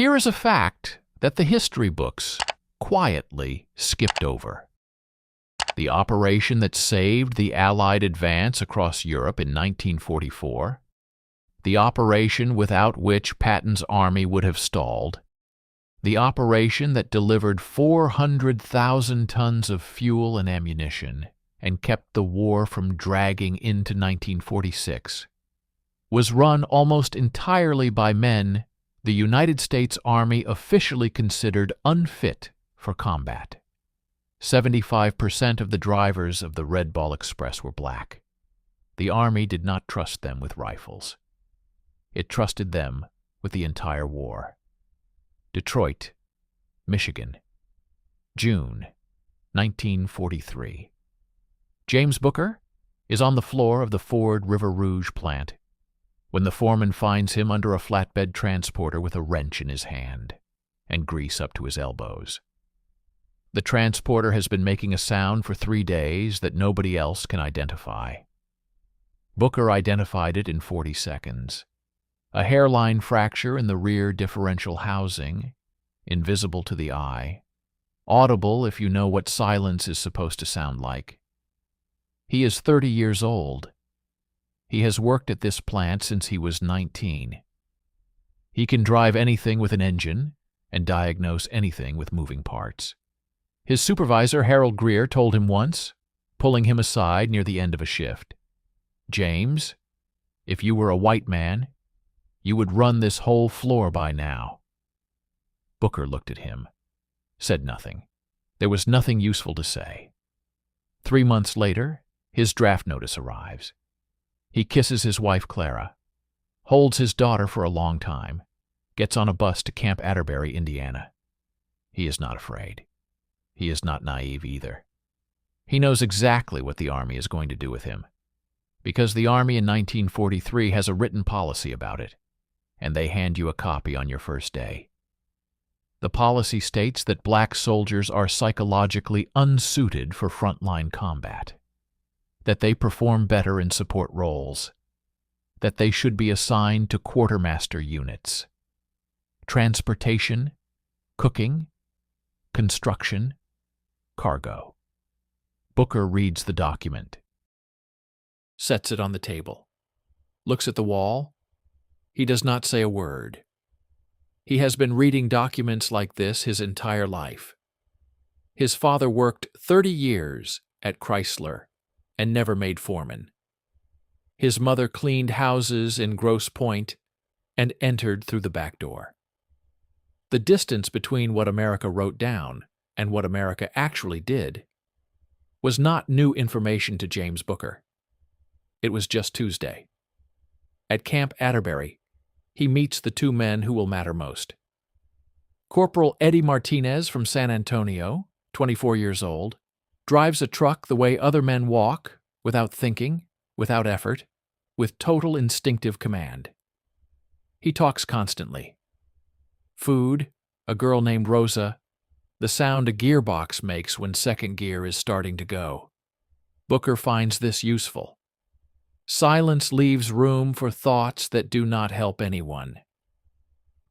Here is a fact that the history books quietly skipped over. The operation that saved the Allied advance across Europe in 1944, the operation without which Patton's army would have stalled, the operation that delivered 400,000 tons of fuel and ammunition and kept the war from dragging into 1946, was run almost entirely by men the United States Army officially considered unfit for combat. 75% of the drivers of the Red Ball Express were black. The Army did not trust them with rifles. It trusted them with the entire war. Detroit, Michigan, June 1943. James Booker is on the floor of the Ford River Rouge plant when the foreman finds him under a flatbed transporter with a wrench in his hand and grease up to his elbows. The transporter has been making a sound for 3 days that nobody else can identify. Booker identified it in 40 seconds. A hairline fracture in the rear differential housing, invisible to the eye, audible if you know what silence is supposed to sound like. He is 30 years old. He has worked at this plant since he was 19. He can drive anything with an engine and diagnose anything with moving parts. His supervisor, Harold Greer, told him once, pulling him aside near the end of a shift, "James, if you were a white man, you would run this whole floor by now." Booker looked at him, said nothing. There was nothing useful to say. 3 months later, his draft notice arrives. He kisses his wife, Clara, holds his daughter for a long time, gets on a bus to Camp Atterbury, Indiana. He is not afraid. He is not naive either. He knows exactly what the Army is going to do with him, because the Army in 1943 has a written policy about it, and they hand you a copy on your first day. The policy states that black soldiers are psychologically unsuited for frontline combat, that they perform better in support roles, that they should be assigned to quartermaster units. Transportation, cooking, construction, cargo. Booker reads the document, sets it on the table, looks at the wall. He does not say a word. He has been reading documents like this his entire life. His father worked 30 years at Chrysler and never made foreman. His mother cleaned houses in Grosse Pointe and entered through the back door. The distance between what America wrote down and what America actually did was not new information to James Booker. It was just Tuesday. At Camp Atterbury, he meets the 2 men who will matter most. Corporal Eddie Martinez from San Antonio, 24 years old, drives a truck the way other men walk, without thinking, without effort, with total instinctive command. He talks constantly. Food, a girl named Rosa, the sound a gearbox makes when second gear is starting to go. Booker finds this useful. Silence leaves room for thoughts that do not help anyone.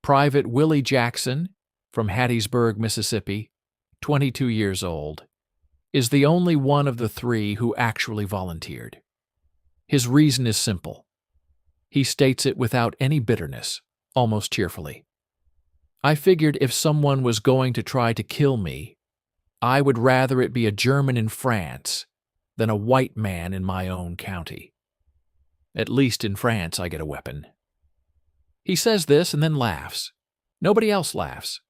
Private Willie Jackson, from Hattiesburg, Mississippi, 22 years old, is the only one of the 3 who actually volunteered. His reason is simple. He states it without any bitterness, almost cheerfully. "I figured if someone was going to try to kill me, I would rather it be a German in France than a white man in my own county. At least in France I get a weapon." He says this and then laughs. Nobody else laughs,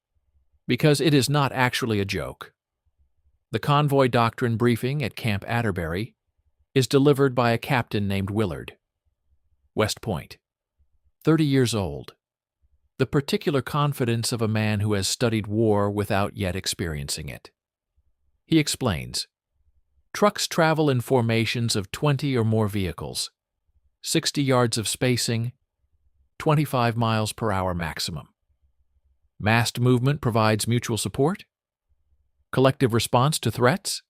because it is not actually a joke. The convoy doctrine briefing at Camp Atterbury is delivered by a captain named Willard. West Point, 30 years old. The particular confidence of a man who has studied war without yet experiencing it. He explains, trucks travel in formations of 20 or more vehicles, 60 yards of spacing, 25 miles per hour maximum. Massed movement provides mutual support, collective response to threats,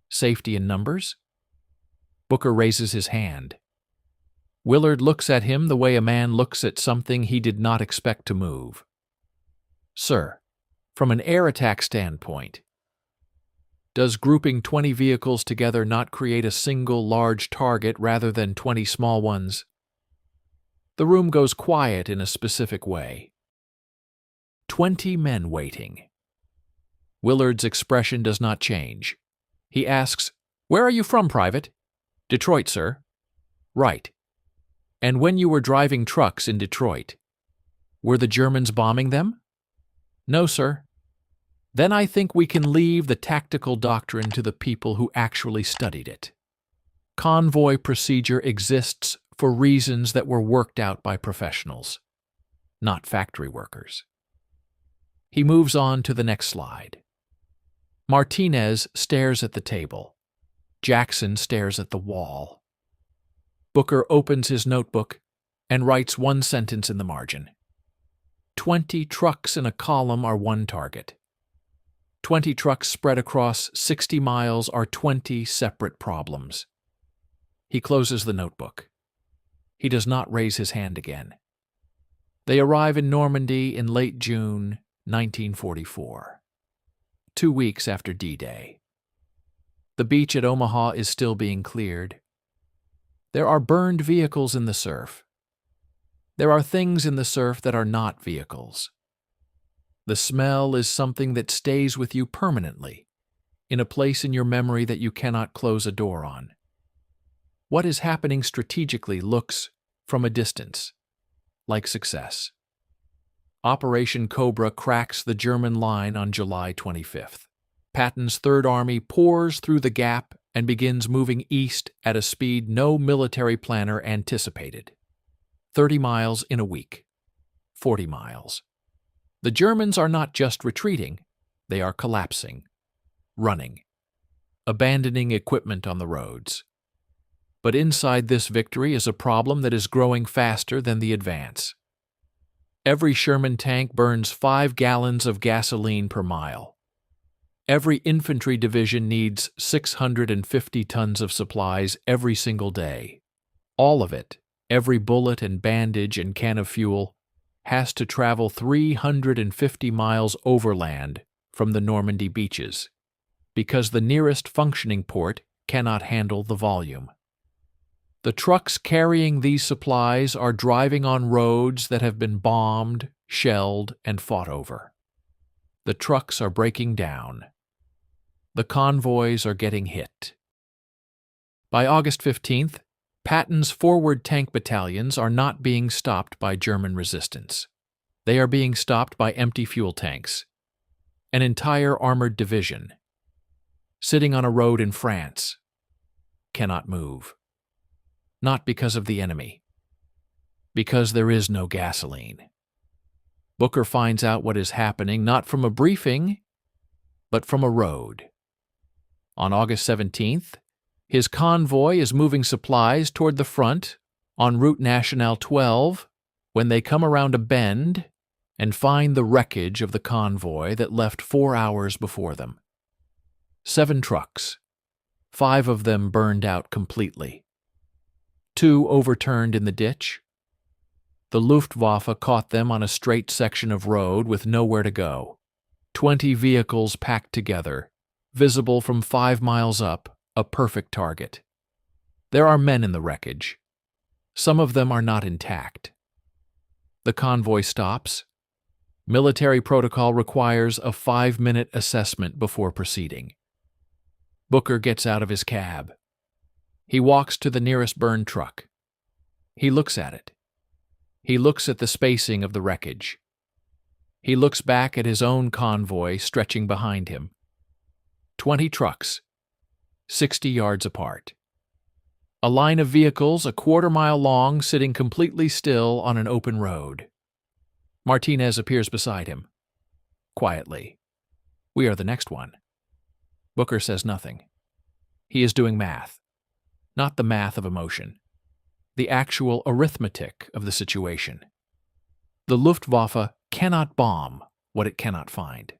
safety in numbers. Booker raises his hand. Willard looks at him the way a man looks at something he did not expect to move. Sir, from an air attack standpoint, does grouping 20 vehicles together not create a single large target rather than 20 small ones? The room goes quiet in a specific way. 20 men waiting. Willard's expression does not change. He asks, "Where are you from, Private?" "Detroit, sir." "Right. And when you were driving trucks in Detroit, were the Germans bombing them?" "No, sir." "Then I think we can leave the tactical doctrine to the people who actually studied it. Convoy procedure exists for reasons that were worked out by professionals, not factory workers." He moves on to the next slide. Martinez stares at the table. Jackson stares at the wall. Booker opens his notebook and writes one sentence in the margin. 20 trucks in a column are one target. 20 trucks spread across 60 miles are 20 separate problems. He closes the notebook. He does not raise his hand again. They arrive in Normandy in late June 1944, 2 weeks after D-Day. The beach at Omaha is still being cleared. There are burned vehicles in the surf. There are things in the surf that are not vehicles. The smell is something that stays with you permanently, in a place in your memory that you cannot close a door on. What is happening strategically looks, from a distance, like success. Operation Cobra cracks the German line on July 25th. Patton's Third Army pours through the gap and begins moving east at a speed no military planner anticipated. 30 miles in a week. 40 miles. The Germans are not just retreating, they are collapsing, running, abandoning equipment on the roads. But inside this victory is a problem that is growing faster than the advance. Every Sherman tank burns 5 gallons of gasoline per mile. Every infantry division needs 650 tons of supplies every single day. All of it, every bullet and bandage and can of fuel, has to travel 350 miles overland from the Normandy beaches, because the nearest functioning port cannot handle the volume. The trucks carrying these supplies are driving on roads that have been bombed, shelled, and fought over. The trucks are breaking down. The convoys are getting hit. By August 15th, Patton's forward tank battalions are not being stopped by German resistance. They are being stopped by empty fuel tanks. An entire armored division, sitting on a road in France, cannot move. Not because of the enemy, because there is no gasoline. Booker finds out what is happening not from a briefing, but from a road. On August 17th, his convoy is moving supplies toward the front on Route Nationale 12 when they come around a bend and find the wreckage of the convoy that left 4 hours before them. 7 trucks, 5 of them burned out completely. 2 overturned in the ditch. The Luftwaffe caught them on a straight section of road with nowhere to go. 20 vehicles packed together, visible from 5 miles up, a perfect target. There are men in the wreckage. Some of them are not intact. The convoy stops. Military protocol requires a 5-minute assessment before proceeding. Booker gets out of his cab. He walks to the nearest burned truck. He looks at it. He looks at the spacing of the wreckage. He looks back at his own convoy stretching behind him. 20 trucks, 60 yards apart. A line of vehicles a quarter-mile long sitting completely still on an open road. Martinez appears beside him. Quietly. "We are the next one." Booker says nothing. He is doing math. Not the math of emotion, the actual arithmetic of the situation. The Luftwaffe cannot bomb what it cannot find.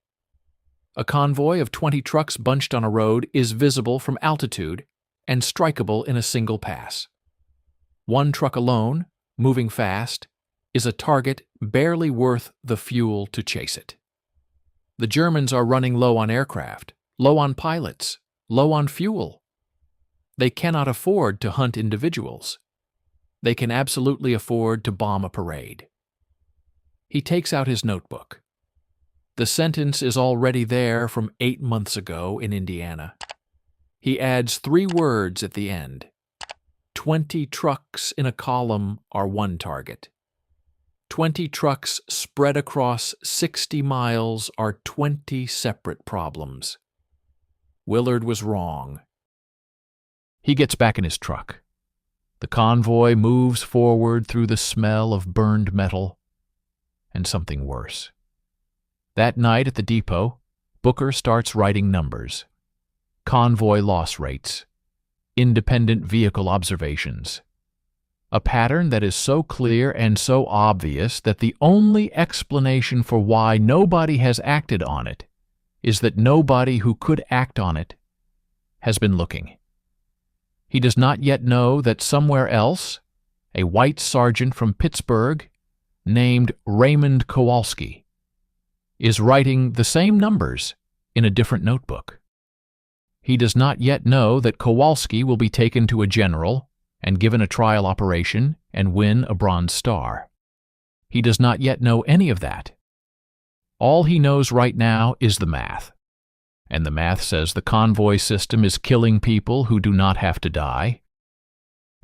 A convoy of 20 trucks bunched on a road is visible from altitude and strikeable in a single pass. One truck alone, moving fast, is a target barely worth the fuel to chase it. The Germans are running low on aircraft, low on pilots, low on fuel. They cannot afford to hunt individuals. They can absolutely afford to bomb a parade. He takes out his notebook. The sentence is already there from 8 months ago in Indiana. He adds 3 words at the end. 20 trucks in a column are one target. 20 trucks spread across 60 miles are 20 separate problems. Willard was wrong. He gets back in his truck. The convoy moves forward through the smell of burned metal and something worse. That night at the depot, Booker starts writing numbers. Convoy loss rates. Independent vehicle observations. A pattern that is so clear and so obvious that the only explanation for why nobody has acted on it is that nobody who could act on it has been looking. He does not yet know that somewhere else, a white sergeant from Pittsburgh named Raymond Kowalski is writing the same numbers in a different notebook. He does not yet know that Kowalski will be taken to a general and given a trial operation and win a Bronze Star. He does not yet know any of that. All he knows right now is the math. And the math says the convoy system is killing people who do not have to die.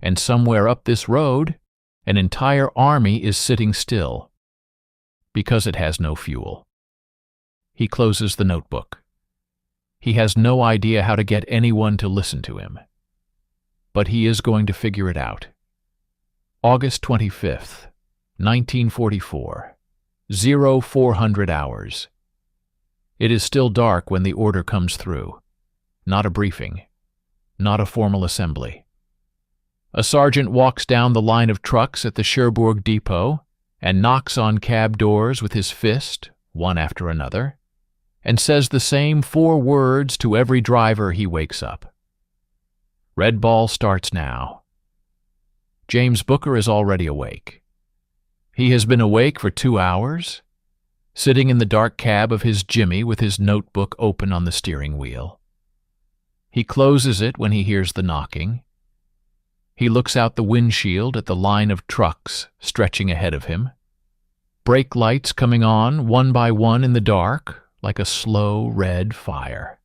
And somewhere up this road, an entire army is sitting still because it has no fuel. He closes the notebook. He has no idea how to get anyone to listen to him. But he is going to figure it out. August 25th, 1944, 0400 hours. It is still dark when the order comes through. Not a briefing. Not a formal assembly. A sergeant walks down the line of trucks at the Cherbourg depot and knocks on cab doors with his fist, one after another, and says the same 4 words to every driver he wakes up. Red ball starts now. James Booker is already awake. He has been awake for 2 hours, sitting in the dark cab of his Jimmy with his notebook open on the steering wheel. He closes it when he hears the knocking. He looks out the windshield at the line of trucks stretching ahead of him. Brake lights coming on one by one in the dark, like a slow red fire.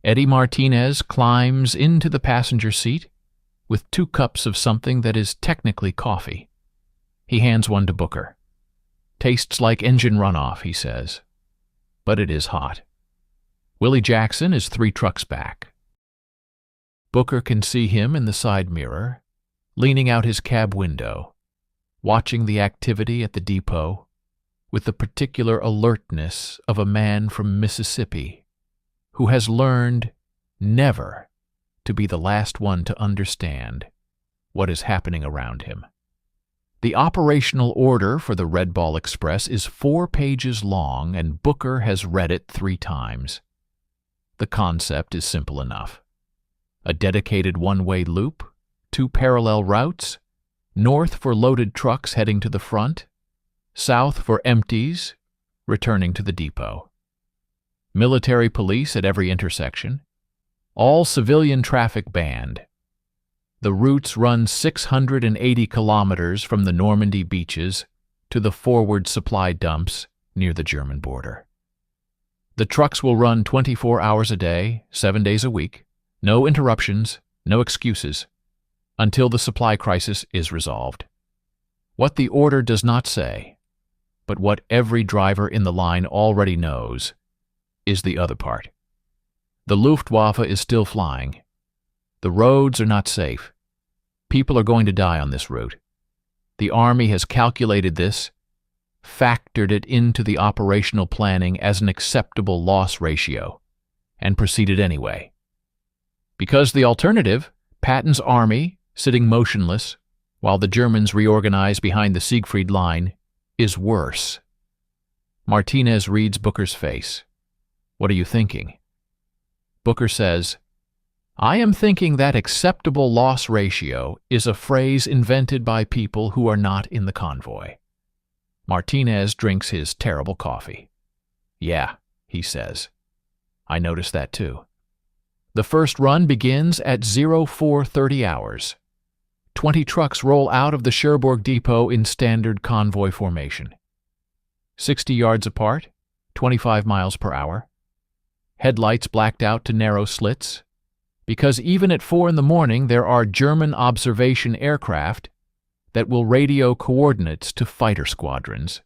Eddie Martinez climbs into the passenger seat with 2 cups of something that is technically coffee. He hands one to Booker. Tastes like engine runoff, he says. But it is hot. Willie Jackson is 3 trucks back. Booker can see him in the side mirror, leaning out his cab window, watching the activity at the depot with the particular alertness of a man from Mississippi who has learned never to be the last one to understand what is happening around him. The operational order for the Red Ball Express is 4 pages long, and Booker has read it 3 times. The concept is simple enough. A dedicated one-way loop, 2 parallel routes, north for loaded trucks heading to the front, south for empties, returning to the depot. Military police at every intersection. All civilian traffic banned. The routes run 680 kilometers from the Normandy beaches to the forward supply dumps near the German border. The trucks will run 24 hours a day, 7 days a week, no interruptions, no excuses, until the supply crisis is resolved. What the order does not say, but what every driver in the line already knows, is the other part. The Luftwaffe is still flying. The roads are not safe. People are going to die on this route. The Army has calculated this, factored it into the operational planning as an acceptable loss ratio, and proceeded anyway. Because the alternative, Patton's army, sitting motionless, while the Germans reorganize behind the Siegfried Line, is worse. Martinez reads Booker's face. What are you thinking? Booker says, I am thinking that acceptable loss ratio is a phrase invented by people who are not in the convoy. Martinez drinks his terrible coffee. Yeah, he says. I notice that too. The first run begins at 0430 hours. 20 trucks roll out of the Cherbourg depot in standard convoy formation. 60 yards apart, 25 miles per hour. Headlights blacked out to narrow slits, because even at 4 in the morning there are German observation aircraft that will radio coordinates to fighter squadrons.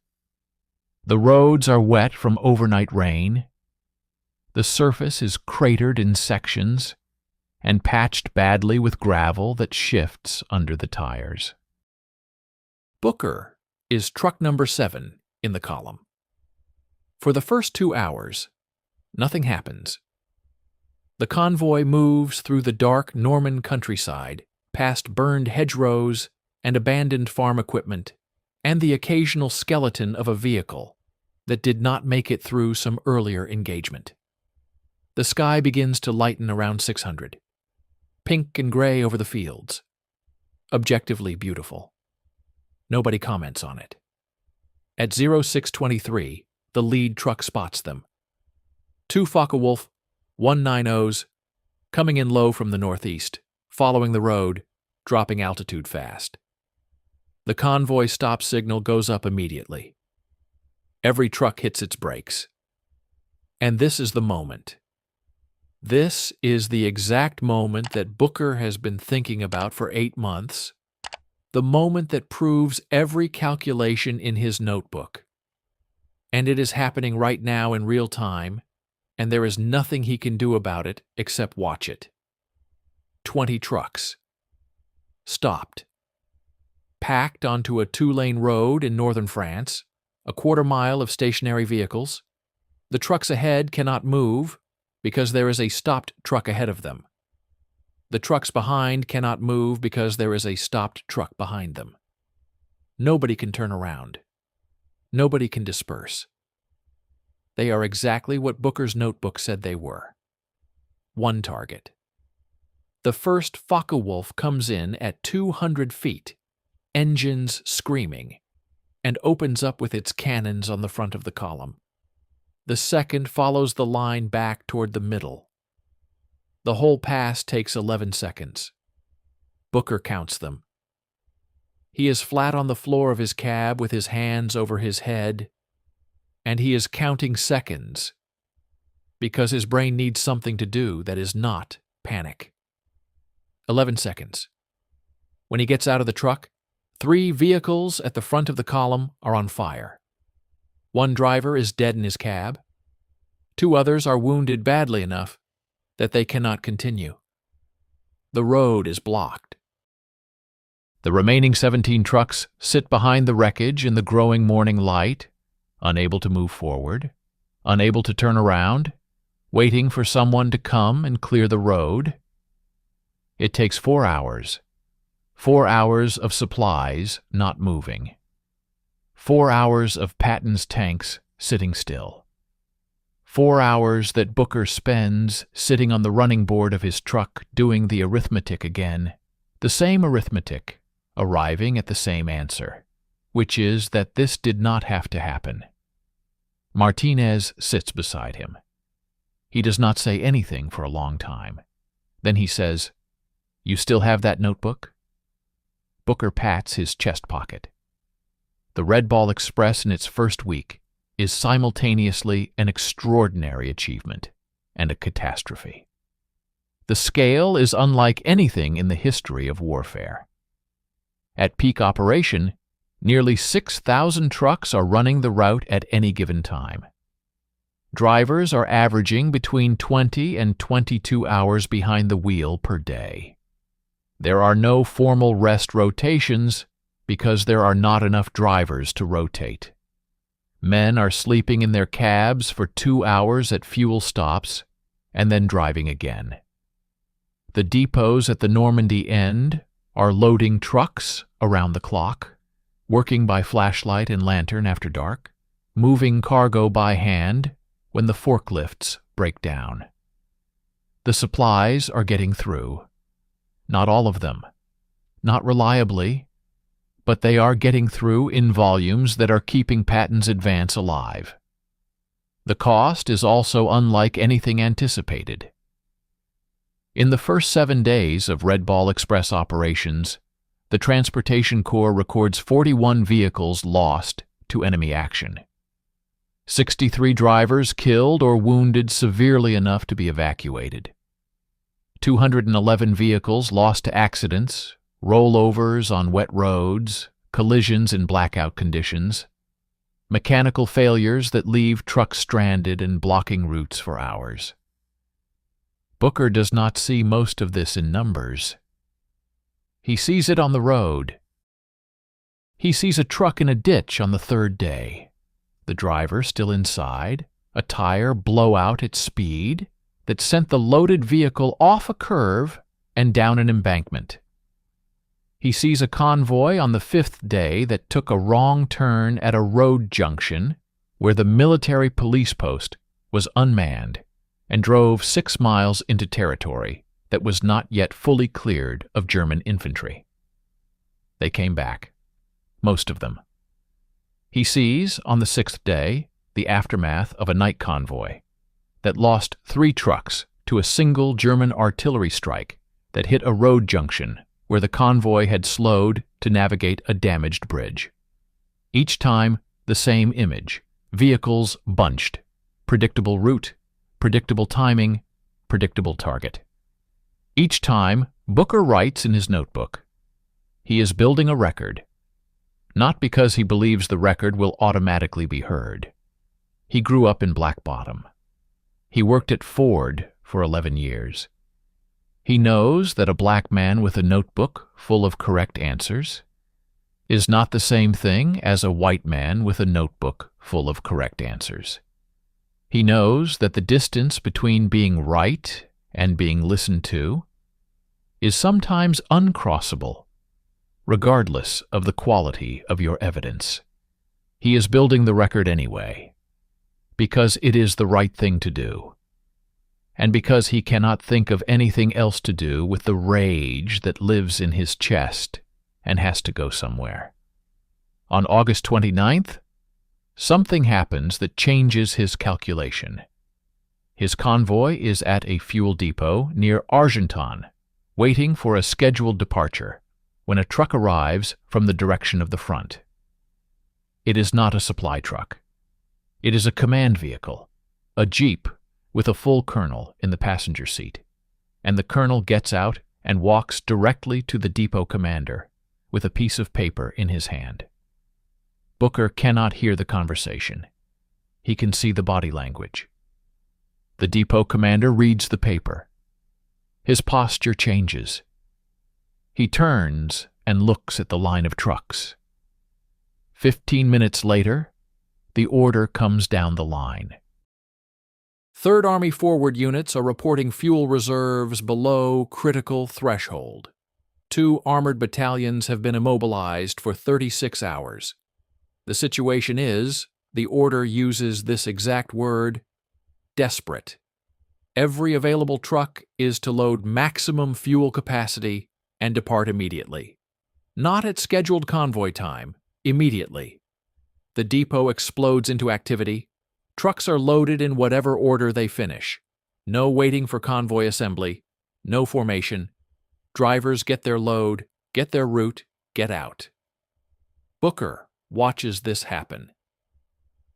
The roads are wet from overnight rain. The surface is cratered in sections and patched badly with gravel that shifts under the tires. Booker is truck number 7 in the column. For the first 2 hours, nothing happens. The convoy moves through the dark Norman countryside, past burned hedgerows and abandoned farm equipment, and the occasional skeleton of a vehicle that did not make it through some earlier engagement. The sky begins to lighten around 600. Pink and gray over the fields. Objectively beautiful. Nobody comments on it. At 0623, the lead truck spots them. 2 Focke-Wulf 190s, coming in low from the northeast, following the road, dropping altitude fast. The convoy stop signal goes up immediately. Every truck hits its brakes. And this is the moment. This is the exact moment that Booker has been thinking about for 8 months, the moment that proves every calculation in his notebook. And it is happening right now in real time, and there is nothing he can do about it except watch it. 20 trucks. Stopped. Packed onto a 2-lane road in northern France, a quarter mile of stationary vehicles. The trucks ahead cannot move because there is a stopped truck ahead of them. The trucks behind cannot move because there is a stopped truck behind them. Nobody can turn around. Nobody can disperse. They are exactly what Booker's notebook said they were. One target. The first Focke-Wulf comes in at 200 feet, engines screaming, and opens up with its cannons on the front of the column. The second follows the line back toward the middle. The whole pass takes 11 seconds. Booker counts them. He is flat on the floor of his cab with his hands over his head, and he is counting seconds because his brain needs something to do that is not panic. 11 seconds. When he gets out of the truck, 3 vehicles at the front of the column are on fire. 1 driver is dead in his cab. 2 others are wounded badly enough that they cannot continue. The road is blocked. The remaining 17 trucks sit behind the wreckage in the growing morning light, unable to move forward, unable to turn around, waiting for someone to come and clear the road. It takes 4 hours. 4 hours of supplies not moving. 4 hours of Patton's tanks sitting still. 4 hours that Booker spends sitting on the running board of his truck doing the arithmetic again, the same arithmetic, arriving at the same answer, which is that this did not have to happen. Martinez sits beside him. He does not say anything for a long time. Then he says, "You still have that notebook?" Booker pats his chest pocket. The Red Ball Express in its first week is simultaneously an extraordinary achievement and a catastrophe. The scale is unlike anything in the history of warfare. At peak operation, nearly 6,000 trucks are running the route at any given time. Drivers are averaging between 20 and 22 hours behind the wheel per day. There are no formal rest rotations because there are not enough drivers to rotate. Men are sleeping in their cabs for 2 hours at fuel stops and then driving again. The depots at the Normandy end are loading trucks around the clock, working by flashlight and lantern after dark, moving cargo by hand when the forklifts break down. The supplies are getting through. Not all of them, not reliably, but they are getting through in volumes that are keeping Patton's advance alive. The cost is also unlike anything anticipated. In the first 7 days of Red Ball Express operations, the Transportation Corps records 41 vehicles lost to enemy action. 63 drivers killed or wounded severely enough to be evacuated. 211 vehicles lost to accidents, rollovers on wet roads, collisions in blackout conditions, mechanical failures that leave trucks stranded and blocking routes for hours. Booker does not see most of this in numbers. He sees it on the road. He sees a truck in a ditch on the 3rd day. The driver still inside, a tire blow out at speed that sent the loaded vehicle off a curve and down an embankment. He sees a convoy on the 5th day that took a wrong turn at a road junction where the military police post was unmanned and drove 6 miles into territory that was not yet fully cleared of German infantry. They came back, most of them. He sees, on the 6th day, the aftermath of a night convoy that lost 3 trucks to a single German artillery strike that hit a road junction where the convoy had slowed to navigate a damaged bridge. Each time, the same image: vehicles bunched, predictable route, predictable timing, predictable target. Each time, Booker writes in his notebook, he is building a record, not because he believes the record will automatically be heard. He grew up in Black Bottom. He worked at Ford for 11 years. He knows that a black man with a notebook full of correct answers is not the same thing as a white man with a notebook full of correct answers. He knows that the distance between being right and being listened to is sometimes uncrossable, regardless of the quality of your evidence. He is building the record anyway, because it is the right thing to do, and because he cannot think of anything else to do with the rage that lives in his chest and has to go somewhere. On August 29th, something happens that changes his calculation. His convoy is at a fuel depot near Argenton, waiting for a scheduled departure, when a truck arrives from the direction of the front. It is not a supply truck. It is a command vehicle, a jeep with a full colonel in the passenger seat, and the colonel gets out and walks directly to the depot commander with a piece of paper in his hand. Booker cannot hear the conversation. He can see the body language. The depot commander reads the paper. His posture changes. He turns and looks at the line of trucks. 15 minutes later, the order comes down the line. 3rd Army forward units are reporting fuel reserves below critical threshold. 2 armored battalions have been immobilized for 36 hours. The situation is, the order uses this exact word, desperate. Every available truck is to load maximum fuel capacity and depart immediately. Not at scheduled convoy time, immediately. The depot explodes into activity. Trucks are loaded in whatever order they finish. No waiting for convoy assembly, no formation. Drivers get their load, get their route, get out. Booker watches this happen.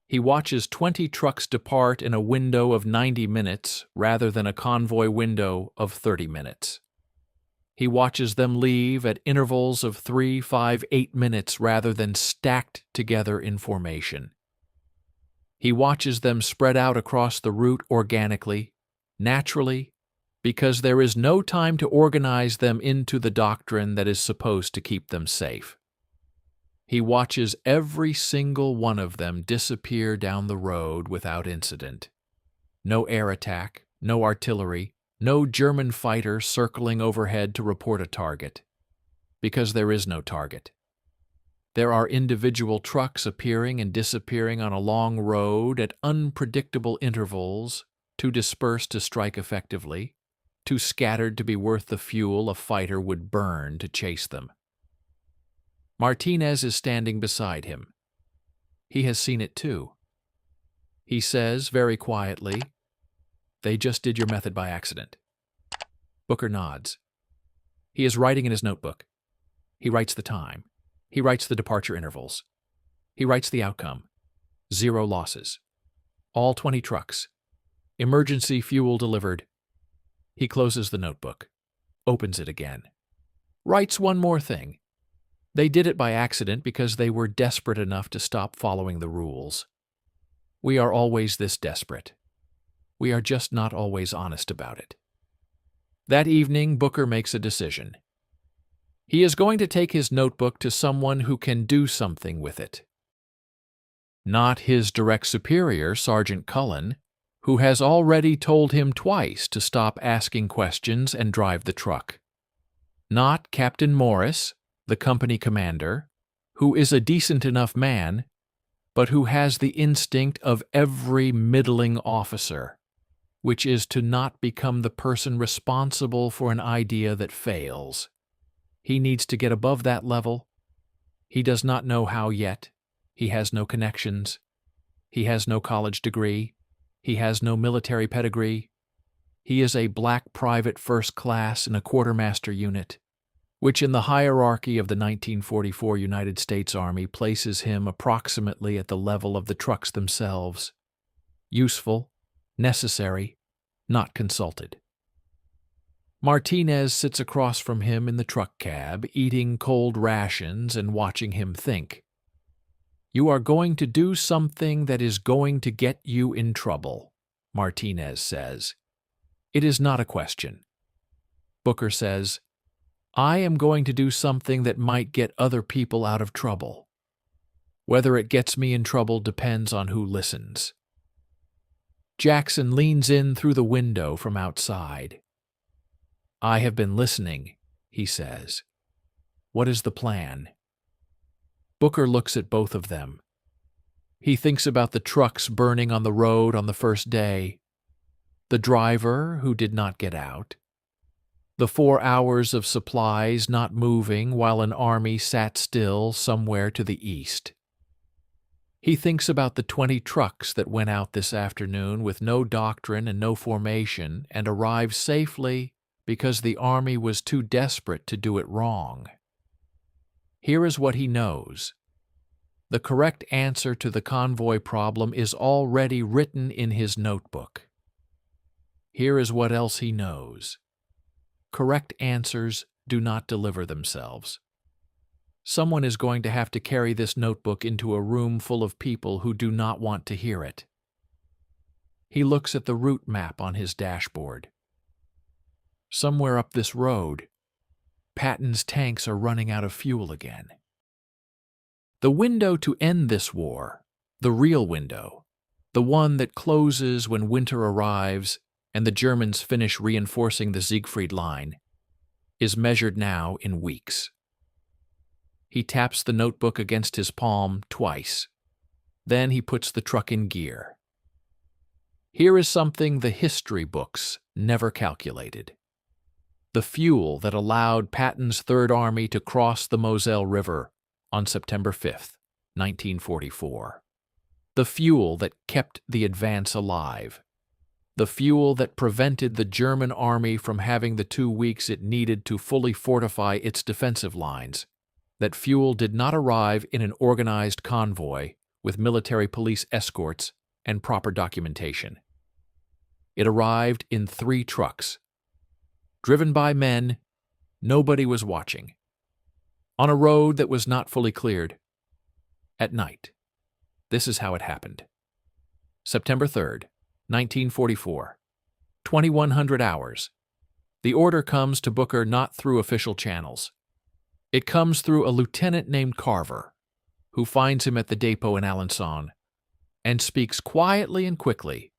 He watches 20 trucks depart in a window of 90 minutes rather than a convoy window of 30 minutes. He watches them leave at intervals of 3, 5, 8 minutes rather than stacked together in formation. He watches them spread out across the route organically, naturally, because there is no time to organize them into the doctrine that is supposed to keep them safe. He watches every single one of them disappear down the road without incident. No air attack, no artillery, no German fighter circling overhead to report a target, because there is no target. There are individual trucks appearing and disappearing on a long road at unpredictable intervals, too dispersed to strike effectively, too scattered to be worth the fuel a fighter would burn to chase them. Martinez is standing beside him. He has seen it too. He says very quietly, "They just did your method by accident." Booker nods. He is writing in his notebook. He writes the time. He writes the departure intervals. He writes the outcome. 0 losses. All 20 trucks. Emergency fuel delivered. He closes the notebook. Opens it again. Writes one more thing. They did it by accident because they were desperate enough to stop following the rules. We are always this desperate. We are just not always honest about it. That evening, Booker makes a decision. He is going to take his notebook to someone who can do something with it. Not his direct superior, Sergeant Cullen, who has already told him twice to stop asking questions and drive the truck. Not Captain Morris, the company commander, who is a decent enough man, but who has the instinct of every middling officer, which is to not become the person responsible for an idea that fails. He needs to get above that level. He does not know how yet. He has no connections. He has no college degree. He has no military pedigree. He is a black private first class in a quartermaster unit, which in the hierarchy of the 1944 United States Army places him approximately at the level of the trucks themselves. Useful, necessary, not consulted. Martinez sits across from him in the truck cab, eating cold rations and watching him think. "You are going to do something that is going to get you in trouble," Martinez says. It is not a question. Booker says, "I am going to do something that might get other people out of trouble. Whether it gets me in trouble depends on who listens." Jackson leans in through the window from outside. "I have been listening," he says. "What is the plan?" Booker looks at both of them. He thinks about the trucks burning on the road on the first day, the driver who did not get out, the 4 hours of supplies not moving while an army sat still somewhere to the east. He thinks about the 20 trucks that went out this afternoon with no doctrine and no formation and arrived safely because the army was too desperate to do it wrong. Here is what he knows. The correct answer to the convoy problem is already written in his notebook. Here is what else he knows. Correct answers do not deliver themselves. Someone is going to have to carry this notebook into a room full of people who do not want to hear it. He looks at the route map on his dashboard. Somewhere up this road, Patton's tanks are running out of fuel again. The window to end this war, the real window, the one that closes when winter arrives and the Germans finish reinforcing the Siegfried Line, is measured now in weeks. He taps the notebook against his palm twice. Then he puts the truck in gear. Here is something the history books never calculated. The fuel that allowed Patton's Third Army to cross the Moselle River on September 5th, 1944. The fuel that kept the advance alive. The fuel that prevented the German army from having the 2 weeks it needed to fully fortify its defensive lines. That fuel did not arrive in an organized convoy with military police escorts and proper documentation. It arrived in 3 trucks. Driven by men, nobody was watching. On a road that was not fully cleared. At night. This is how it happened. September 3rd, 1944. 2100 hours. The order comes to Booker not through official channels. It comes through a lieutenant named Carver, who finds him at the depot in Alençon, and speaks quietly and quickly,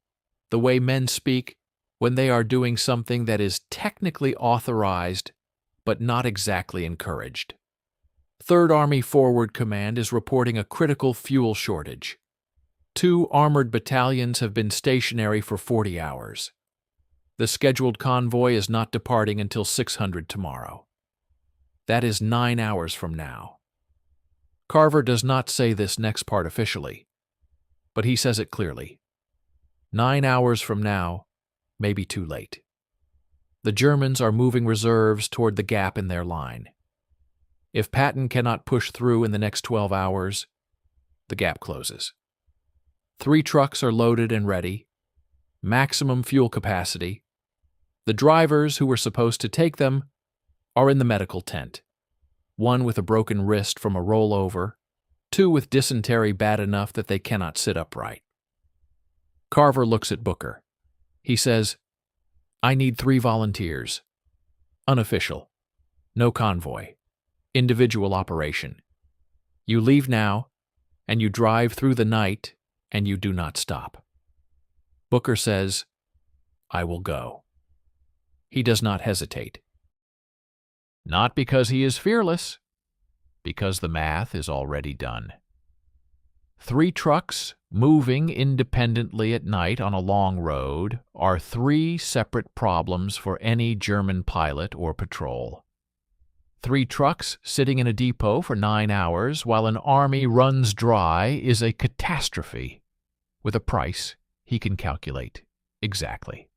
the way men speak when they are doing something that is technically authorized but not exactly encouraged. Third Army Forward Command is reporting a critical fuel shortage. 2 armored battalions have been stationary for 40 hours. The scheduled convoy is not departing until 600 tomorrow. That is 9 hours from now. Carver does not say this next part officially, but he says it clearly. 9 hours from now may be too late. The Germans are moving reserves toward the gap in their line. If Patton cannot push through in the next 12 hours, the gap closes. 3 trucks are loaded and ready, maximum fuel capacity. The drivers who were supposed to take them are in the medical tent, 1 with a broken wrist from a rollover, 2 with dysentery bad enough that they cannot sit upright. Carver looks at Booker. He says, "I need 3 volunteers. Unofficial. No convoy. Individual operation. You leave now, and you drive through the night, and you do not stop." Booker says, "I will go." He does not hesitate. Not because he is fearless, because the math is already done. 3 trucks moving independently at night on a long road are 3 separate problems for any German pilot or patrol. 3 trucks sitting in a depot for 9 hours while an army runs dry is a catastrophe, with a price he can calculate exactly.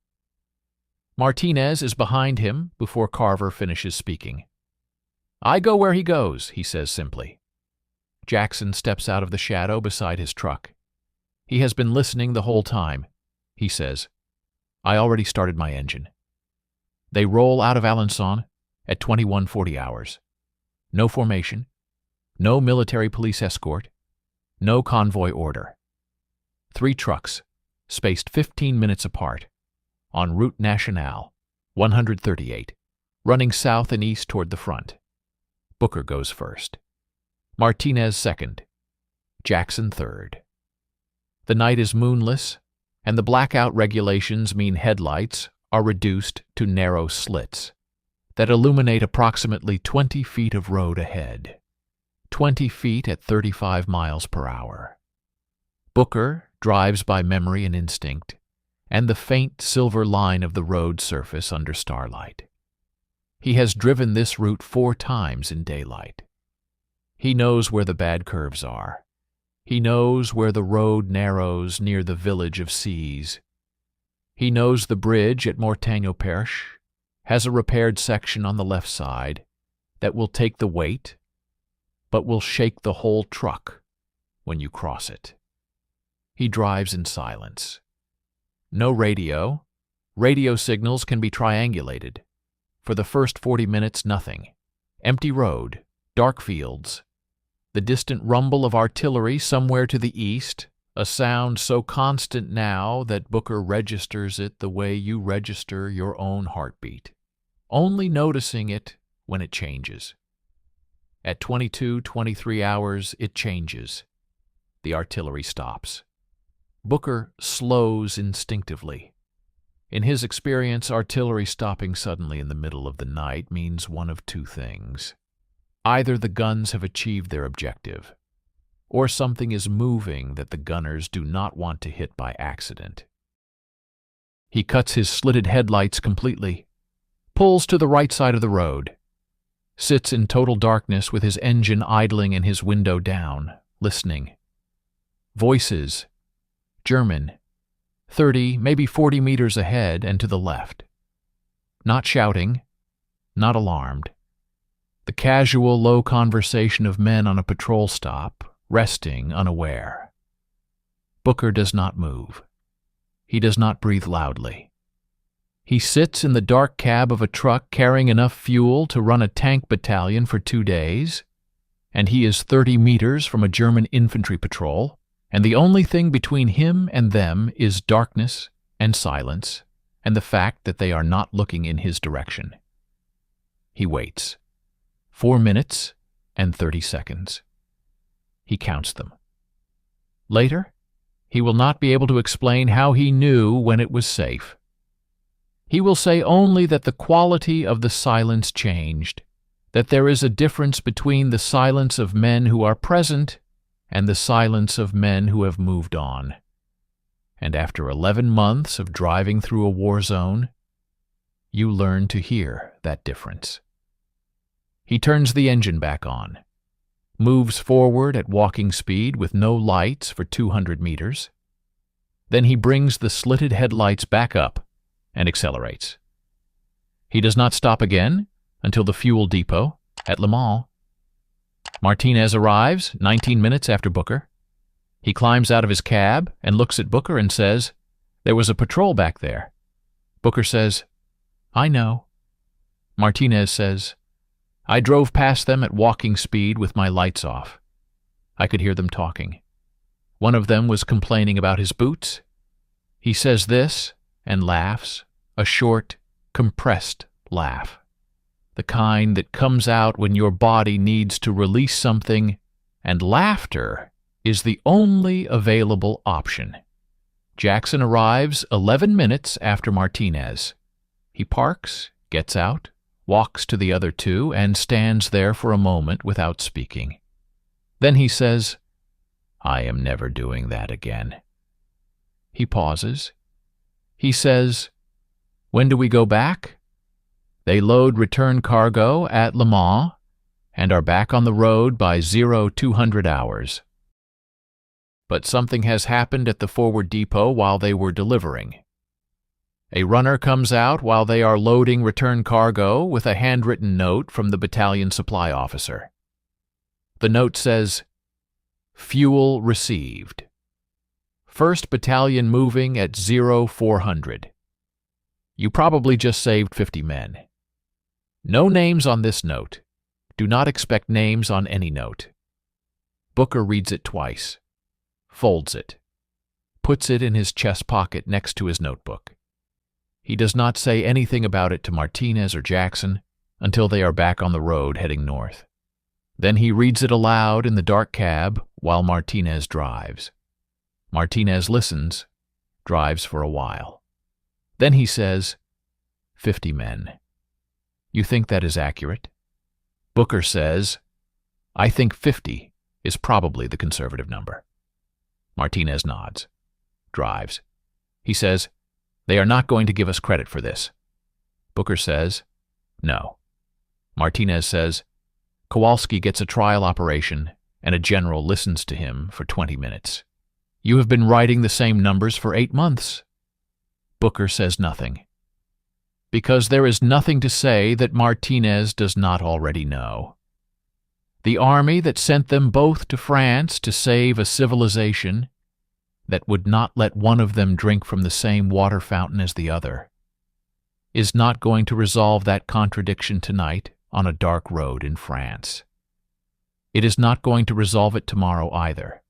Martinez is behind him before Carver finishes speaking. "I go where he goes," he says simply. Jackson steps out of the shadow beside his truck. He has been listening the whole time. He says, "I already started my engine." They roll out of Alençon at 21:40 hours. No formation, no military police escort, no convoy order. 3 trucks, spaced 15 minutes apart, on Route Nationale 138, running south and east toward the front. Booker goes first. Martinez second. Jackson third. The night is moonless, and the blackout regulations mean headlights are reduced to narrow slits that illuminate approximately 20 feet of road ahead, 20 feet at 35 miles per hour. Booker drives by memory and instinct, and the faint silver line of the road surface under starlight. He has driven this route 4 times in daylight. He knows where the bad curves are. He knows where the road narrows near the village of Seas. He knows the bridge at Mortagne-au-Perche has a repaired section on the left side that will take the weight, but will shake the whole truck when you cross it. He drives in silence. No radio. Radio signals can be triangulated. For the first 40 minutes, nothing. Empty road, dark fields. The distant rumble of artillery somewhere to the east, a sound so constant now that Booker registers it the way you register your own heartbeat, only noticing it when it changes. At 23 hours, it changes. The artillery stops. Booker slows instinctively. In his experience, artillery stopping suddenly in the middle of the night means one of 2 things. Either the guns have achieved their objective, or something is moving that the gunners do not want to hit by accident. He cuts his slitted headlights completely, pulls to the right side of the road, sits in total darkness with his engine idling and his window down, listening. Voices, German, 30, maybe 40 meters ahead and to the left. Not shouting, not alarmed. The casual, low conversation of men on a patrol stop, resting unaware. Booker does not move. He does not breathe loudly. He sits in the dark cab of a truck carrying enough fuel to run a tank battalion for 2 days, and he is 30 meters from a German infantry patrol, and the only thing between him and them is darkness and silence and the fact that they are not looking in his direction. He waits. 4 minutes and 30 seconds. He counts them. Later, he will not be able to explain how he knew when it was safe. He will say only that the quality of the silence changed, that there is a difference between the silence of men who are present and the silence of men who have moved on. And after 11 months of driving through a war zone, you learn to hear that difference. He turns the engine back on, moves forward at walking speed with no lights for 200 meters. Then he brings the slitted headlights back up and accelerates. He does not stop again until the fuel depot at Le Mans. Martinez arrives 19 minutes after Booker. He climbs out of his cab and looks at Booker and says, "There was a patrol back there." Booker says, "I know." Martinez says, "I drove past them at walking speed with my lights off. I could hear them talking. One of them was complaining about his boots. He says this and laughs, a short, compressed laugh. The kind that comes out when your body needs to release something, and laughter is the only available option. Jackson arrives 11 minutes after Martinez. He parks, gets out, walks to the other two, and stands there for a moment without speaking. Then he says, "I am never doing that again." He pauses. He says, "When do we go back?" They load return cargo at Le Mans and are back on the road by 0200 hours. But something has happened at the forward depot while they were delivering. A runner comes out while they are loading return cargo with a handwritten note from the battalion supply officer. The note says, "Fuel received. 1st Battalion moving at 0400. You probably just saved 50 men. No names on this note. Do not expect names on any note." Booker reads it twice, folds it, puts it in his chest pocket next to his notebook. He does not say anything about it to Martinez or Jackson until they are back on the road heading north. Then he reads it aloud in the dark cab while Martinez drives. Martinez listens, drives for a while. Then he says, 50 men. You think that is accurate? Booker says, I think 50 is probably the conservative number. Martinez nods, drives. He says, they are not going to give us credit for this. Booker says, no. Martinez says, Kowalski gets a trial operation and a general listens to him for 20 minutes. You have been writing the same numbers for 8 months. Booker says nothing. Because there is nothing to say that Martinez does not already know. The army that sent them both to France to save a civilization that would not let one of them drink from the same water fountain as the other is not going to resolve that contradiction tonight on a dark road in France. It is not going to resolve it tomorrow either.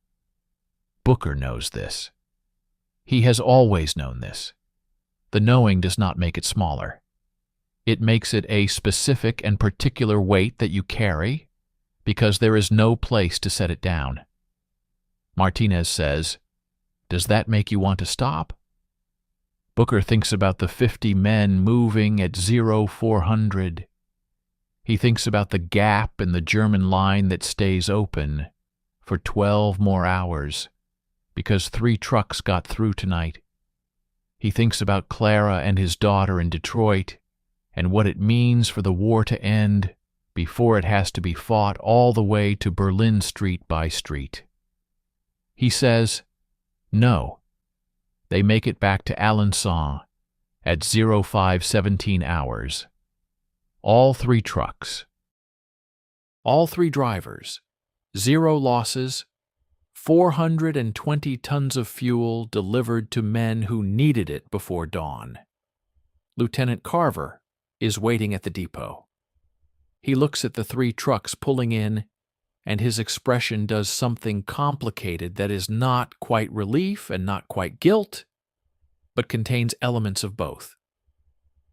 Booker knows this. He has always known this. The knowing does not make it smaller. It makes it a specific and particular weight that you carry because there is no place to set it down. Martinez says, does that make you want to stop? Booker thinks about the 50 men moving at 0400. He thinks about the gap in the German line that stays open for 12 more hours because 3 trucks got through tonight. He thinks about Clara and his daughter in Detroit and what it means for the war to end before it has to be fought all the way to Berlin street by street. He says, no. They make it back to Alençon at 0517 hours. All 3 trucks. All 3 drivers. 0 losses. 420 tons of fuel delivered to men who needed it before dawn. Lieutenant Carver is waiting at the depot. He looks at the 3 trucks pulling in, and his expression does something complicated that is not quite relief and not quite guilt, but contains elements of both.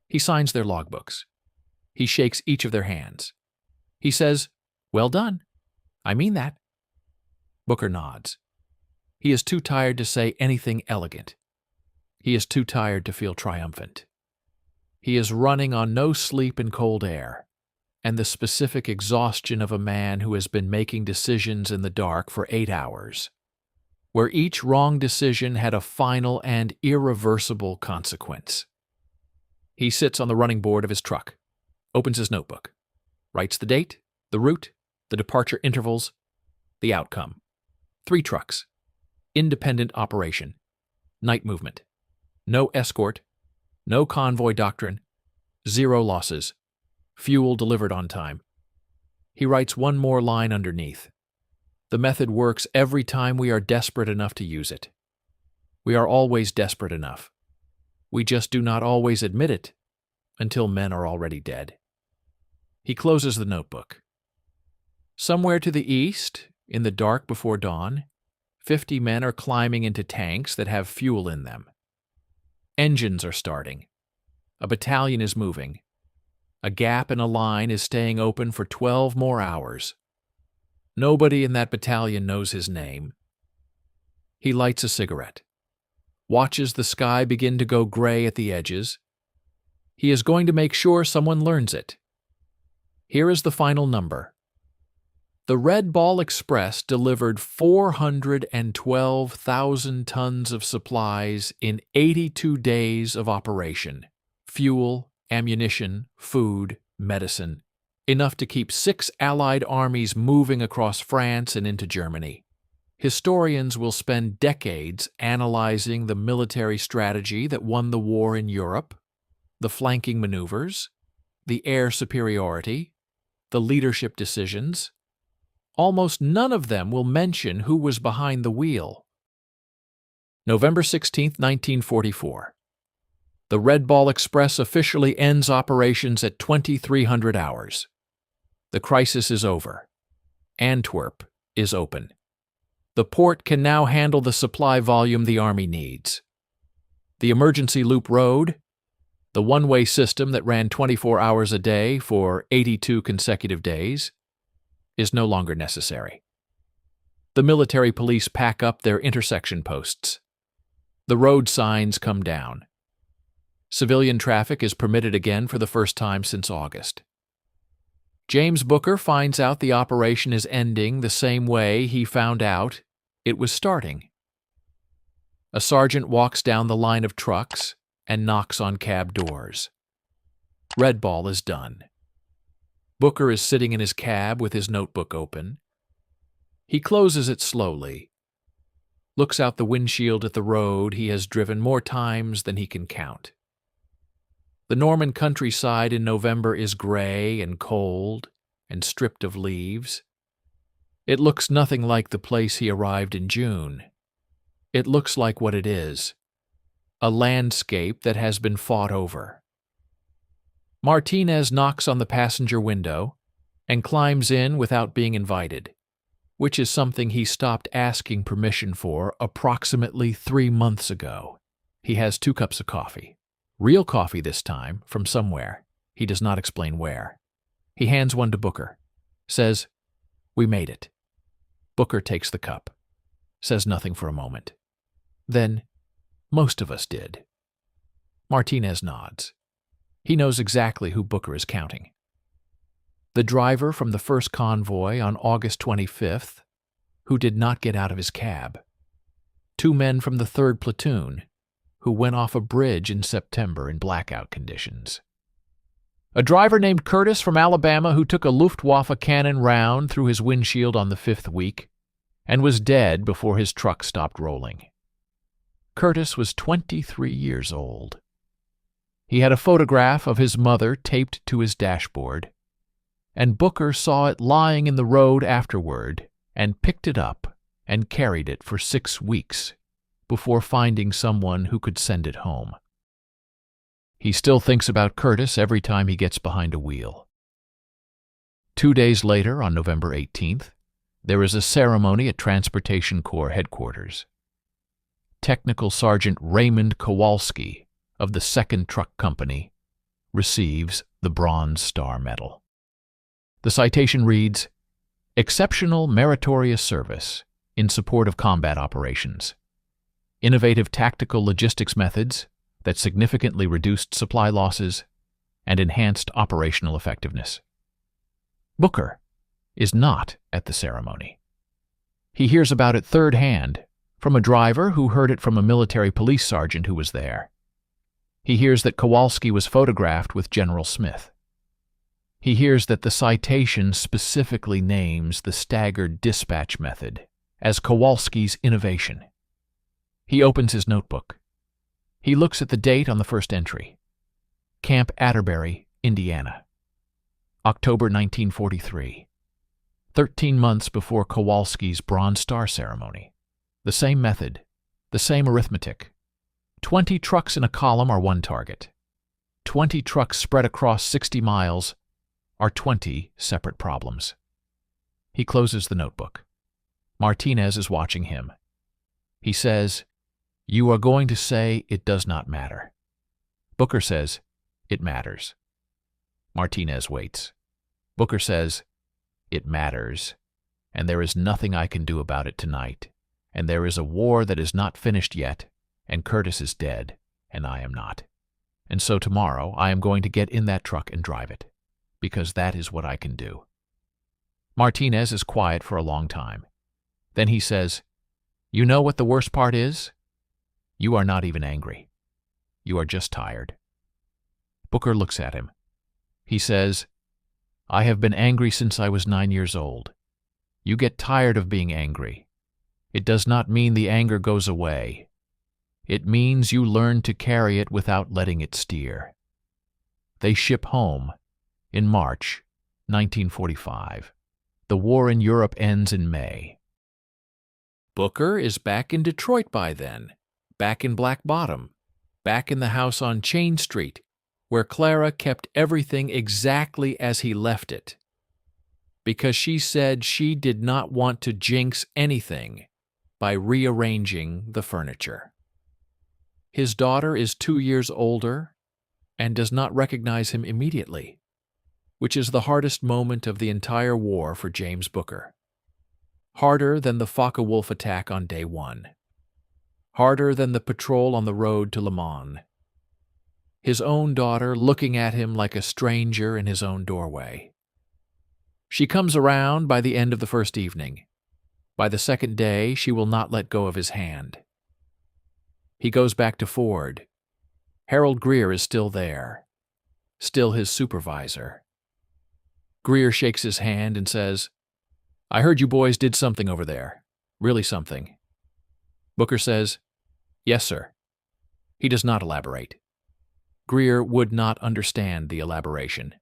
He signs their logbooks. He shakes each of their hands. He says, well done. I mean that. Booker nods. He is too tired to say anything elegant. He is too tired to feel triumphant. He is running on no sleep and cold air, and the specific exhaustion of a man who has been making decisions in the dark for 8 hours, where each wrong decision had a final and irreversible consequence. He sits on the running board of his truck, opens his notebook, writes the date, the route, the departure intervals, the outcome. 3 trucks. Independent operation. Night movement. No escort. No convoy doctrine. 0 losses. Fuel delivered on time. He writes one more line underneath. The method works every time we are desperate enough to use it. We are always desperate enough. We just do not always admit it until men are already dead. He closes the notebook. Somewhere to the east, in the dark before dawn, 50 men are climbing into tanks that have fuel in them. Engines are starting. A battalion is moving. A gap in a line is staying open for 12 more hours. Nobody in that battalion knows his name. He lights a cigarette, watches the sky begin to go gray at the edges. He is going to make sure someone learns it. Here is the final number. The Red Ball Express delivered 412,000 tons of supplies in 82 days of operation. Fuel, ammunition, food, medicine. Enough to keep 6 Allied armies moving across France and into Germany. Historians will spend decades analyzing the military strategy that won the war in Europe, the flanking maneuvers, the air superiority, the leadership decisions. Almost none of them will mention who was behind the wheel. November 16, 1944. The Red Ball Express officially ends operations at 2300 hours. The crisis is over. Antwerp is open. The port can now handle the supply volume the Army needs. The emergency loop road, the one-way system that ran 24 hours a day for 82 consecutive days, is no longer necessary. The military police pack up their intersection posts. The road signs come down. Civilian traffic is permitted again for the first time since August. James Booker finds out the operation is ending the same way he found out it was starting. A sergeant walks down the line of trucks and knocks on cab doors. Red Ball is done. Booker is sitting in his cab with his notebook open. He closes it slowly, looks out the windshield at the road he has driven more times than he can count. The Norman countryside in November is gray and cold and stripped of leaves. It looks nothing like the place he arrived in June. It looks like what it is, a landscape that has been fought over. Martinez knocks on the passenger window and climbs in without being invited, which is something he stopped asking permission for approximately 3 months ago. He has 2 cups of coffee. Real coffee this time, from somewhere. He does not explain where. He hands one to Booker, says, "We made it." Booker takes the cup, says nothing for a moment. Then, "Most of us did." Martinez nods. He knows exactly who Booker is counting. The driver from the first convoy on August 25th, who did not get out of his cab. 2 men from the 3rd platoon, who went off a bridge in September in blackout conditions. A driver named Curtis from Alabama who took a Luftwaffe cannon round through his windshield on the 5th week and was dead before his truck stopped rolling. Curtis was 23 years old. He had a photograph of his mother taped to his dashboard, and Booker saw it lying in the road afterward and picked it up and carried it for 6 weeks before finding someone who could send it home. He still thinks about Curtis every time he gets behind a wheel. 2 days later, on November 18th, there is a ceremony at Transportation Corps headquarters. Technical Sergeant Raymond Kowalski of the 2nd Truck Company receives the Bronze Star Medal. The citation reads, "Exceptional meritorious service in support of combat operations. Innovative tactical logistics methods that significantly reduced supply losses and enhanced operational effectiveness." Booker is not at the ceremony. He hears about it third hand from a driver who heard it from a military police sergeant who was there. He hears that Kowalski was photographed with General Smith. He hears that the citation specifically names the staggered dispatch method as Kowalski's innovation. He opens his notebook. He looks at the date on the first entry. Camp Atterbury, Indiana. October 1943. 13 months before Kowalski's Bronze Star ceremony. The same method, the same arithmetic. 20 trucks in a column are one target. 20 trucks spread across 60 miles are 20 separate problems. He closes the notebook. Martinez is watching him. He says, "You are going to say it does not matter." Booker says, "It matters." Martinez waits. Booker says, "It matters, and there is nothing I can do about it tonight, and there is a war that is not finished yet, and Curtis is dead, and I am not. And so tomorrow I am going to get in that truck and drive it, because that is what I can do." Martinez is quiet for a long time. Then he says, "You know what the worst part is? You are not even angry. You are just tired." Booker looks at him. He says, "I have been angry since I was 9 years old. You get tired of being angry. It does not mean the anger goes away. It means you learn to carry it without letting it steer." They ship home in March 1945. The war in Europe ends in May. Booker is back in Detroit by then, back in Black Bottom, back in the house on Chain Street, where Clara kept everything exactly as he left it, because she said she did not want to jinx anything by rearranging the furniture. His daughter is 2 years older and does not recognize him immediately, which is the hardest moment of the entire war for James Booker. Harder than the Focke-Wulf attack on day 1. Harder than the patrol on the road to Le Mans. His own daughter looking at him like a stranger in his own doorway. She comes around by the end of the first evening. By the second day, she will not let go of his hand. He goes back to Ford. Harold Greer is still there, still his supervisor. Greer shakes his hand and says, "I heard you boys did something over there. Really something." Booker says, "Yes, sir." He does not elaborate. Greer would not understand the elaboration.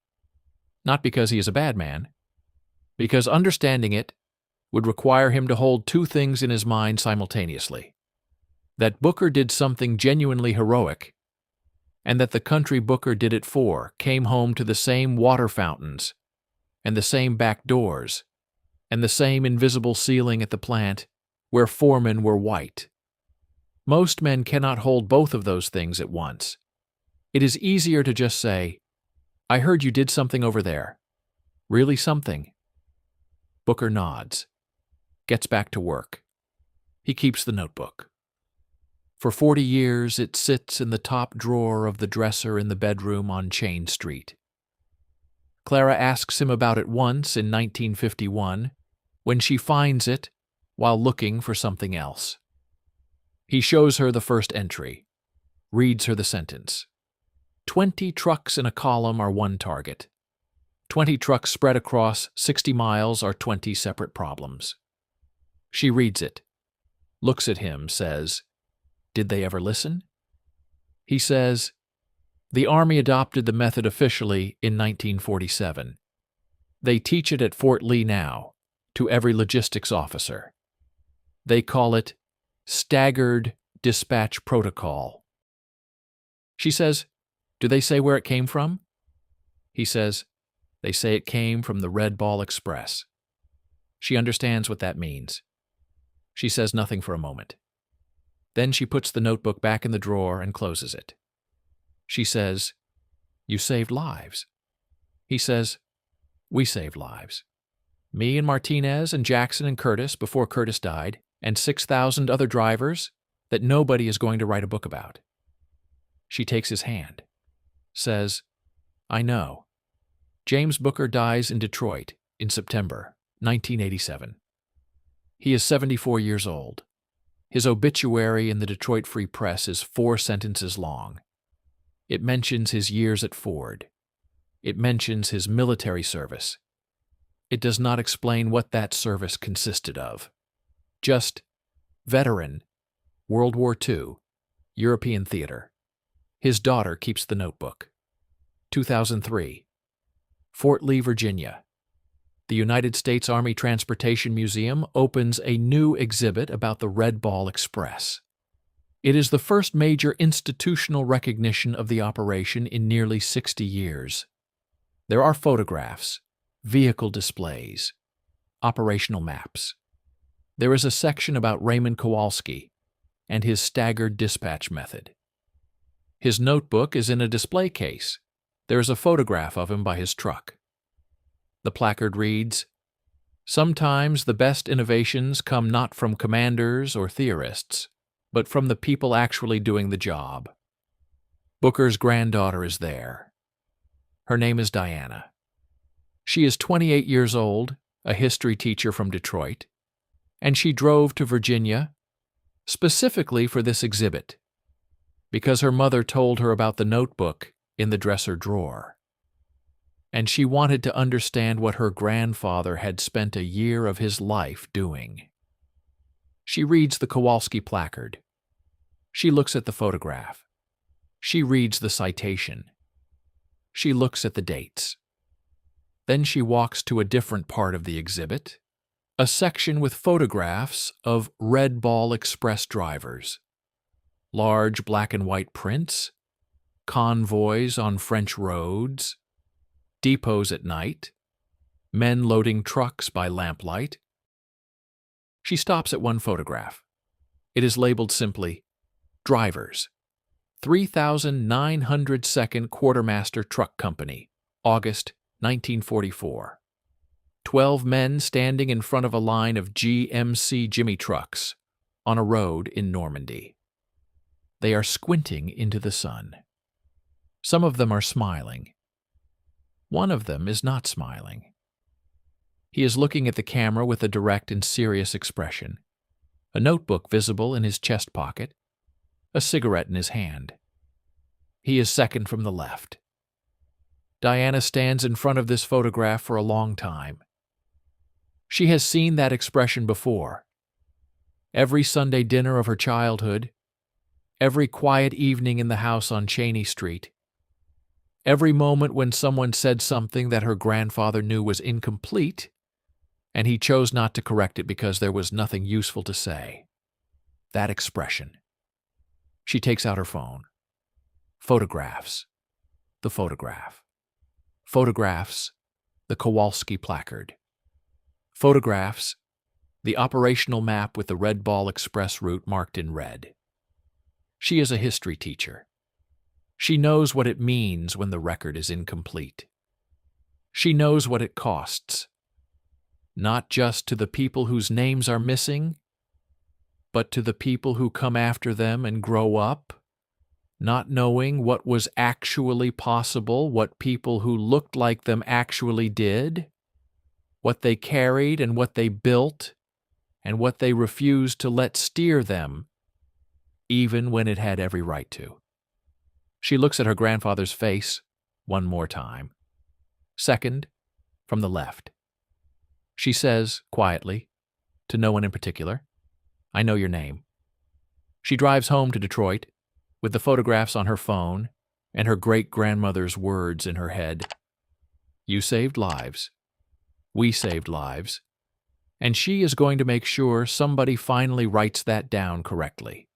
Not because he is a bad man, because understanding it would require him to hold two things in his mind simultaneously: that Booker did something genuinely heroic, and that the country Booker did it for came home to the same water fountains, and the same back doors, and the same invisible ceiling at the plant where foremen were white. Most men cannot hold both of those things at once. It is easier to just say, "I heard you did something over there. Really something." Booker nods, gets back to work. He keeps the notebook. For 40 years it sits in the top drawer of the dresser in the bedroom on Chain Street. Clara asks him about it once in 1951, when she finds it while looking for something else. He shows her the first entry, reads her the sentence. 20 trucks in a column are one target. 20 trucks spread across 60 miles are 20 separate problems. She reads it, looks at him, says, "Did they ever listen?" He says, "The Army adopted the method officially in 1947. They teach it at Fort Lee now, to every logistics officer. They call it Staggered Dispatch Protocol." She says, "Do they say where it came from?" He says, "They say it came from the Red Ball Express." She understands what that means. She says nothing for a moment. Then she puts the notebook back in the drawer and closes it. She says, "You saved lives." He says, "We saved lives. Me and Martinez and Jackson and Curtis before Curtis died, and 6,000 other drivers that nobody is going to write a book about." She takes his hand, says, "I know. James Booker dies in Detroit in September 1987. He is 74 years old. His obituary in the Detroit Free Press is 4 sentences long. It mentions his years at Ford. It mentions his military service. It does not explain what that service consisted of. Just veteran World War II, European theater. His daughter keeps the notebook. 2003, Fort Lee, Virginia. The United States Army Transportation Museum opens a new exhibit about the Red Ball Express. It is the first major institutional recognition of the operation in nearly 60 years. There are photographs, vehicle displays, operational maps. There is a section about Raymond Kowalski and his staggered dispatch method. His notebook is in a display case. There is a photograph of him by his truck. The placard reads, "Sometimes the best innovations come not from commanders or theorists, but from the people actually doing the job." Booker's granddaughter is there. Her name is Diana. She is 28 years old, a history teacher from Detroit, and she drove to Virginia specifically for this exhibit because her mother told her about the notebook in the dresser drawer, and she wanted to understand what her grandfather had spent a year of his life doing. She reads the Kowalski placard. She looks at the photograph. She reads the citation. She looks at the dates. Then she walks to a different part of the exhibit, a section with photographs of Red Ball Express drivers, large black and white prints, convoys on French roads, depots at night, men loading trucks by lamplight. She stops at one photograph. It is labeled simply, "Drivers, 3902nd Quartermaster Truck Company, August 1944. 12 men standing in front of a line of GMC Jimmy trucks on a road in Normandy. They are squinting into the sun. Some of them are smiling. One of them is not smiling. He is looking at the camera with a direct and serious expression, a notebook visible in his chest pocket, a cigarette in his hand. He is second from the left. Diana stands in front of this photograph for a long time. She has seen that expression before. Every Sunday dinner of her childhood, every quiet evening in the house on Cheney Street, every moment when someone said something that her grandfather knew was incomplete, and he chose not to correct it because there was nothing useful to say. That expression. She takes out her phone. Photographs. The photograph. Photographs. The Kowalski placard. Photographs. The operational map with the Red Ball Express route marked in red. She is a history teacher. She knows what it means when the record is incomplete. She knows what it costs, not just to the people whose names are missing, but to the people who come after them and grow up, not knowing what was actually possible, what people who looked like them actually did, what they carried and what they built, and what they refused to let steer them, even when it had every right to. She looks at her grandfather's face one more time. Second, from the left. She says, quietly, to no one in particular, "I know your name." She drives home to Detroit, with the photographs on her phone and her great-grandmother's words in her head. You saved lives. We saved lives. And she is going to make sure somebody finally writes that down correctly.